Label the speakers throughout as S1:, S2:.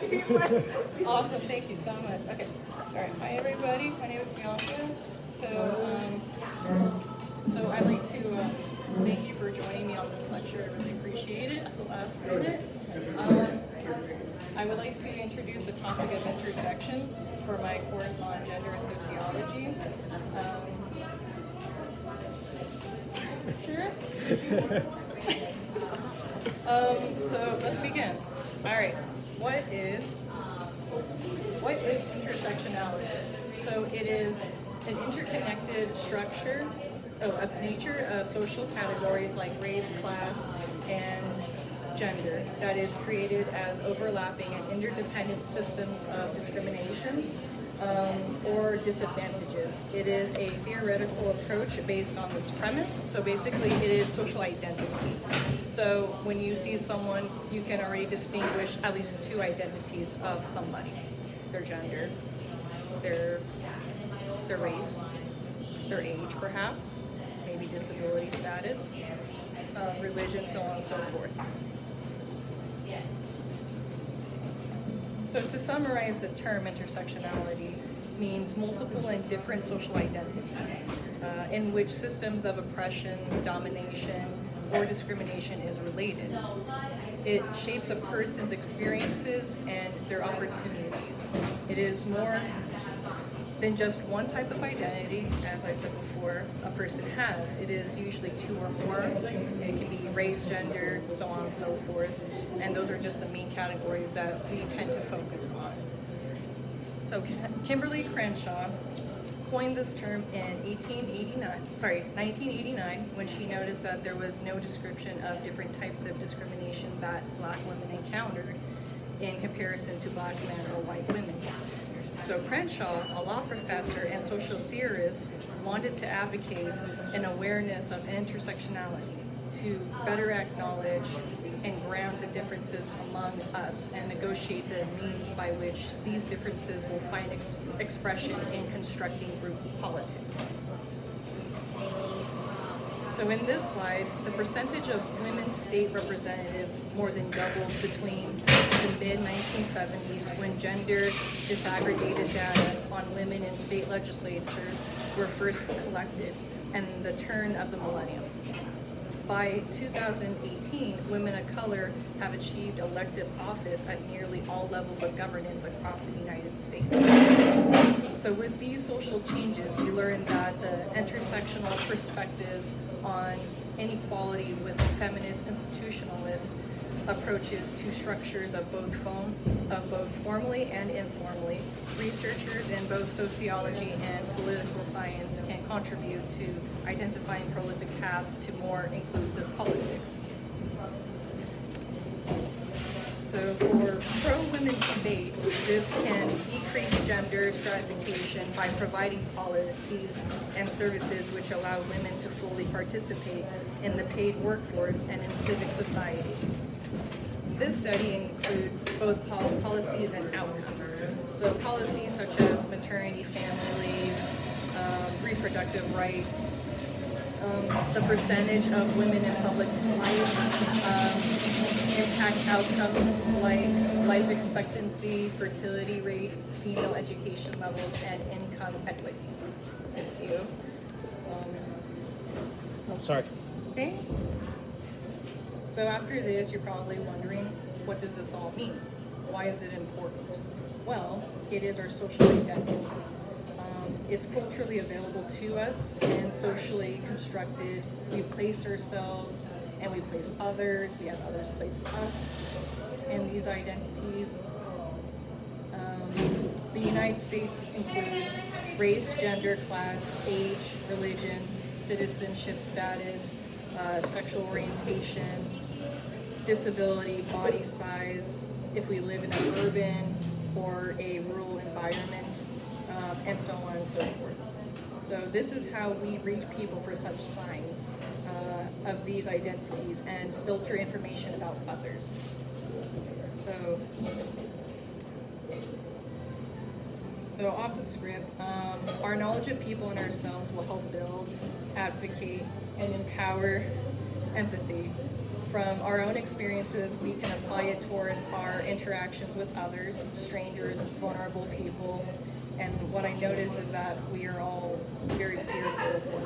S1: Awesome, thank you so much. Okay, all right. Hi everybody. My name is Bianca. So I'd like to thank you for joining me on this lecture. I really appreciate it at the last minute. I would like to introduce the topic of intersections for my course on gender and sociology. Sure. So let's begin. All right. What is intersectionality? So it is an interconnected structure of nature of social categories like race, class, and gender that is created as overlapping and interdependent systems of discrimination or disadvantages. It is a theoretical approach based on this premise. So basically it is social identities. So when you see someone, you can already distinguish at least two identities of somebody: their gender, their race, their age perhaps, maybe disability status, religion, so on and so forth. So to summarize, the term intersectionality means multiple and different social identities in which systems of oppression, domination, or discrimination is related. It shapes a person's experiences and their opportunities. It is more than just one type of identity, as I said before, a person has. It is usually two or more. It can be race, gender, so on and so forth. And those are just the main categories that we tend to focus on. So Kimberly Crenshaw coined this term in 1989, when she noticed that there was no description of different types of discrimination that Black women encountered in comparison to Black men or white women. So Crenshaw, a law professor and social theorist, wanted to advocate an awareness of intersectionality to better acknowledge and ground the differences among us and negotiate the means by which these differences will find expression in constructing group politics. So in this slide, the percentage of women state representatives more than doubled between the mid-1970s, when gender disaggregated data on women in state legislatures were first collected, and the turn of the millennium. By 2018, women of color have achieved elective office at nearly all levels of governance across the United States. So with these social changes, we learned that the intersectional perspectives on inequality with feminist institutionalist approaches to structures of both formally and informally. Researchers in both sociology and political science can contribute to identifying prolific paths to more inclusive politics. So for pro-women states, this can decrease gender stratification by providing policies and services which allow women to fully participate in the paid workforce and in civic society. This study includes both policies and outcomes. So policies such as maternity, family leave, reproductive rights, the percentage of women in public life, impact outcomes like life expectancy, fertility rates, female education levels, and income equity. Thank you.
S2: Sorry.
S1: Okay. So after this, you're probably wondering, what does this all mean? Why is it important? Well, it is our social identity. It's culturally available to us and socially constructed. We place ourselves and we place others. We have others place us in these identities. The United States includes race, gender, class, age, religion, citizenship status, sexual orientation, disability, body size, if we live in an urban or a rural environment, and so on and so forth. So this is how we reach people for such signs of these identities and filter information about others. So off the script, our knowledge of people and ourselves will help build, advocate, and empower empathy. From our own experiences, we can apply it towards our interactions with others, strangers, vulnerable people. And what I notice is that we are all very fearful,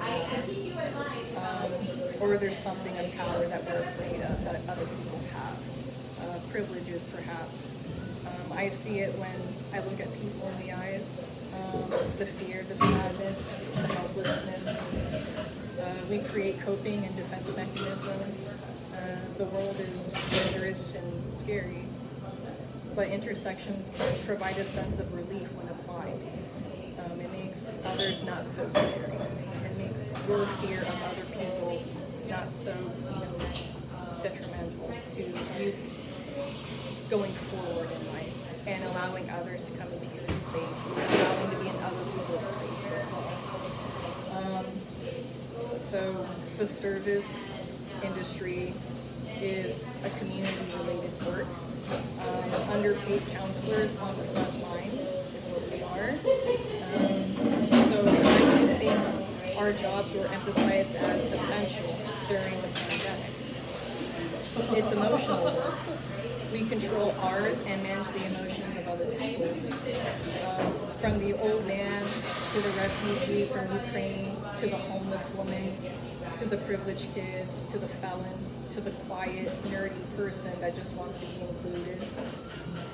S1: or there's something of power that we're afraid of that other people have, privileges perhaps. I see it when I look at people in the eyes, the fear, the sadness, the helplessness. We create coping and defense mechanisms. The world is dangerous and scary, but intersections can provide a sense of relief when applied. It makes others not so scary. It makes your fear of other people not so, detrimental to you going forward in life and allowing others to come into your space, allowing to be in other people's space as well. So the service industry is a community-related work. Underpaid counselors on the front lines is what we are. So I think our jobs were emphasized as essential during the pandemic. It's emotional work. We control ours and manage the emotions of other people. From the old man to the refugee from Ukraine, to the homeless woman, to the privileged kids, to the felon, to the quiet, nerdy person that just wants to be included.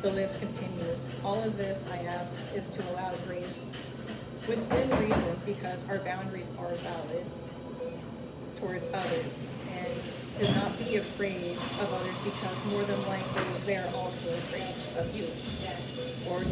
S1: The list continues. All of this, I ask, is to allow grace within reason, because our boundaries are valid towards others, and to not be afraid of others, because more than likely they are also afraid of you, or